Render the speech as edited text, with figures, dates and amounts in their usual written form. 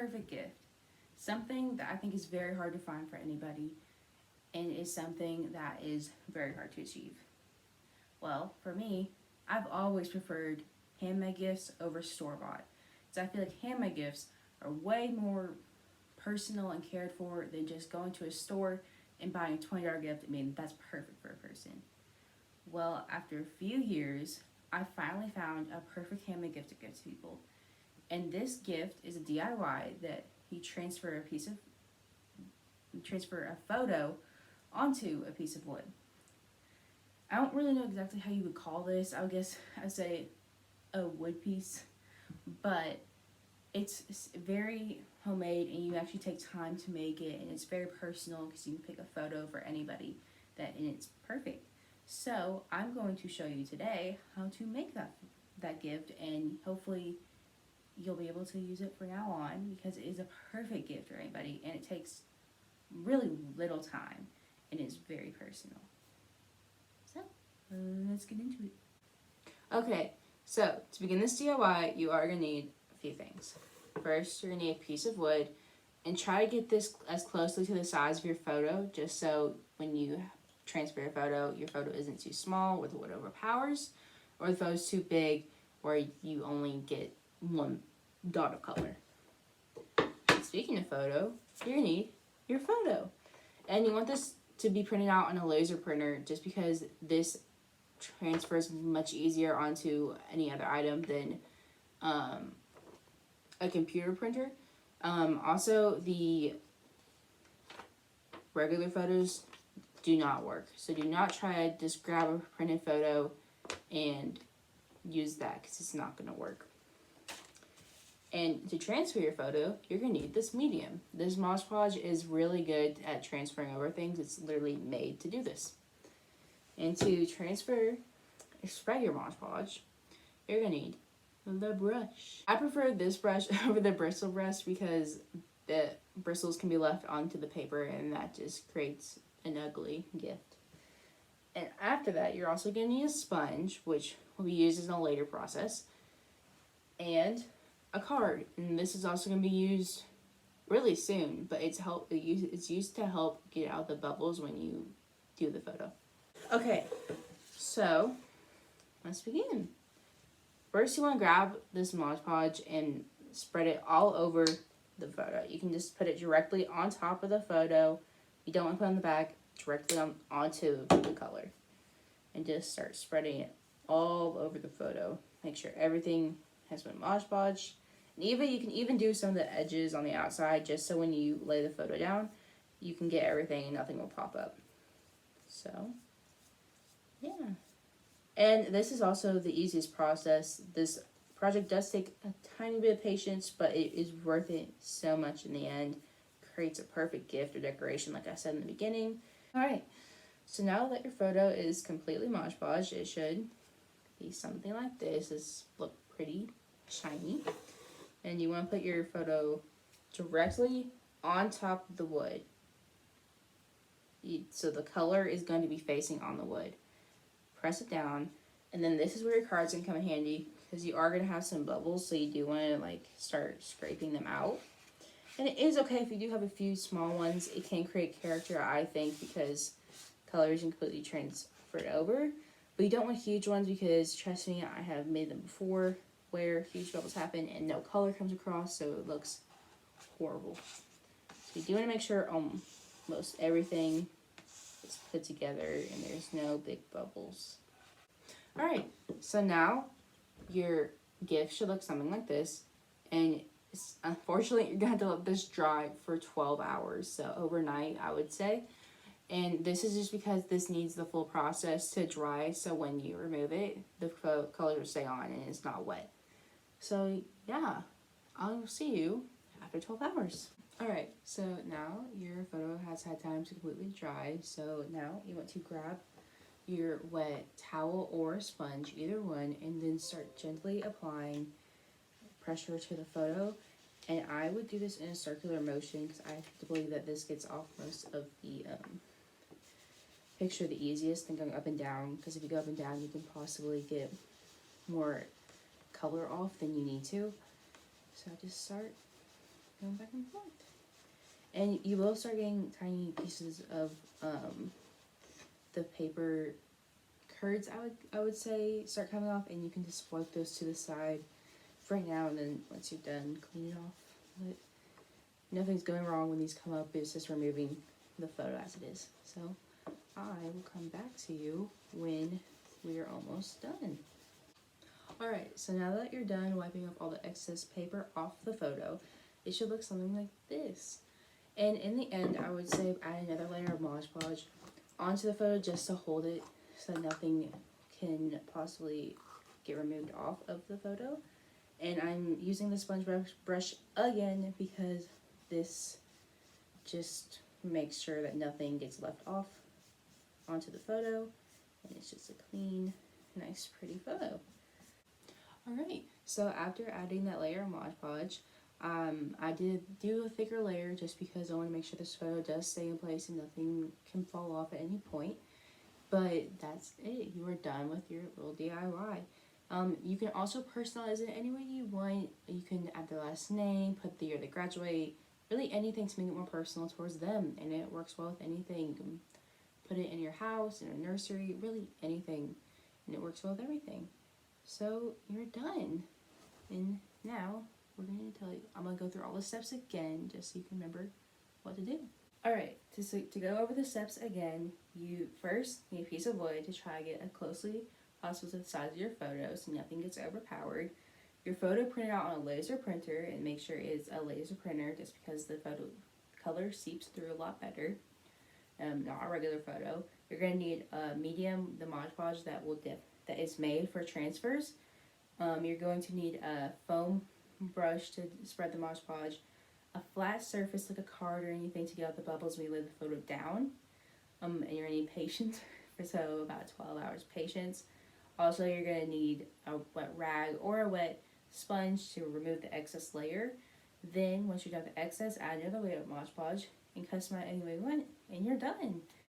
perfect gift? Something that I think is very hard to find for anybody, and is something that is very hard to achieve. Well, for me, I've always preferred handmade gifts over store-bought. So I feel like handmade gifts are way more personal and cared for than just going to a store and buying a $20 gift. I mean, that's perfect for a person. Well, after a few years, I finally found a perfect handmade gift to give to people. And this gift is a DIY that you transfer a photo onto a piece of wood. I don't really know exactly how you would call this. I would guess I'd say a wood piece, but it's very homemade and you actually take time to make it, and it's very personal because you can pick a photo for anybody and it's perfect. So I'm going to show you today how to make that gift, and hopefully you'll be able to use it from now on because it is a perfect gift for anybody and it takes really little time and is very personal. So let's get into it. Okay, so to begin this DIY, you are going to need a few things. First, you're going to need a piece of wood, and try to get this as closely to the size of your photo, just so when you transfer your photo isn't too small where the wood overpowers, or the photo's too big where you only get one dot of color. Speaking of photo, you're going to need your photo. And you want this to be printed out on a laser printer just because this transfers much easier onto any other item than a computer printer. Also, the regular photos do not work. So do not try to just grab a printed photo and use that because it's not going to work. And to transfer your photo, you're going to need this medium. This Mod Podge is really good at transferring over things. It's literally made to do this. And to spread your Mod Podge, you're going to need the brush. I prefer this brush over the bristle brush because the bristles can be left onto the paper and that just creates an ugly gift. And after that, you're also going to need a sponge, which will be used in a later process, and a card. And this is also going to be used really soon, but it's used to help get out the bubbles when you do the photo. Okay, so let's begin. First, you want to grab this Mod Podge and spread it all over the photo. You can just put it directly on top of the photo. You don't want to put it on the back, directly onto the color. And just start spreading it all over the photo. Make sure everything has been Mod Podged. And you can even do some of the edges on the outside just so when you lay the photo down, you can get everything and nothing will pop up. So, yeah. And this is also the easiest process. This project does take a tiny bit of patience, but it is worth it so much in the end. Creates a perfect gift or decoration, like I said in the beginning. Alright, so now that your photo is completely Mod Podged, it should be something like this. It's look pretty shiny. And you want to put your photo directly on top of the wood. So the color is going to be facing on the wood. Press it down, and then this is where your card's going to come in handy because you are going to have some bubbles, so you do want to start scraping them out. And it is okay if you do have a few small ones. It can create character, I think, because color is completely transferred over. But you don't want huge ones because, trust me, I have made them before where huge bubbles happen and no color comes across, so it looks horrible. So you do want to make sure almost everything is put together and there's no big bubbles. Alright, so now your gift should look something like this, and unfortunately you're going to have to let this dry for 12 hours, so overnight I would say. And this is just because this needs the full process to dry, so when you remove it, the color will stay on and it's not wet. So yeah, I'll see you after 12 hours. Alright, so now your photo has had time to completely dry, so now you want to grab your wet towel or sponge, either one, and then start gently applying pressure to the photo. And I would do this in a circular motion because I have to believe that this gets off most of the picture the easiest than going up and down, because if you go up and down you can possibly get more color off than you need to. So I just start going back and forth. And you will start getting tiny pieces of the paper curds, I would say, start coming off, and you can just wipe those to the side for right now, and then once you're done, clean it off. But nothing's going wrong when these come up, it's just removing the photo as it is. So I will come back to you when we are almost done. Alright, so now that you're done wiping off all the excess paper off the photo, it should look something like this. And in the end, I would say add another layer of Mod Podge onto the photo just to hold it so nothing can possibly get removed off of the photo. And I'm using the sponge brush again because this just makes sure that nothing gets left off onto the photo, and it's just a clean, nice, pretty photo. Alright, so after adding that layer of Mod Podge, I did do a thicker layer just because I want to make sure this photo does stay in place and nothing can fall off at any point. But that's it. You are done with your little DIY. You can also personalize it any way you want. You can add their last name, put the year they graduate, really anything to make it more personal towards them, and it works well with anything. You can put it in your house, in a nursery, really anything, and it works well with everything. So you're done. And now we're going to tell you, I'm going to go through all the steps again just so you can remember what to do. Alright, to go over the steps again, you first need a piece of wood to try to get as closely possible to the size of your photo so nothing gets overpowered. Your photo printed out on a laser printer, and make sure it's a laser printer just because the photo color seeps through a lot better, not a regular photo. You're going to need a medium, the Mod Podge that is made for transfers. You're going to need a foam brush to spread the Mod Podge, a flat surface like a card or anything to get out the bubbles when you lay the photo down, and you're going to need patience, so about 12 hours patience. Also, you're going to need a wet rag or a wet sponge to remove the excess layer. Then, once you're done with the excess, add another layer of Mod Podge and customize it any way you want, and you're done.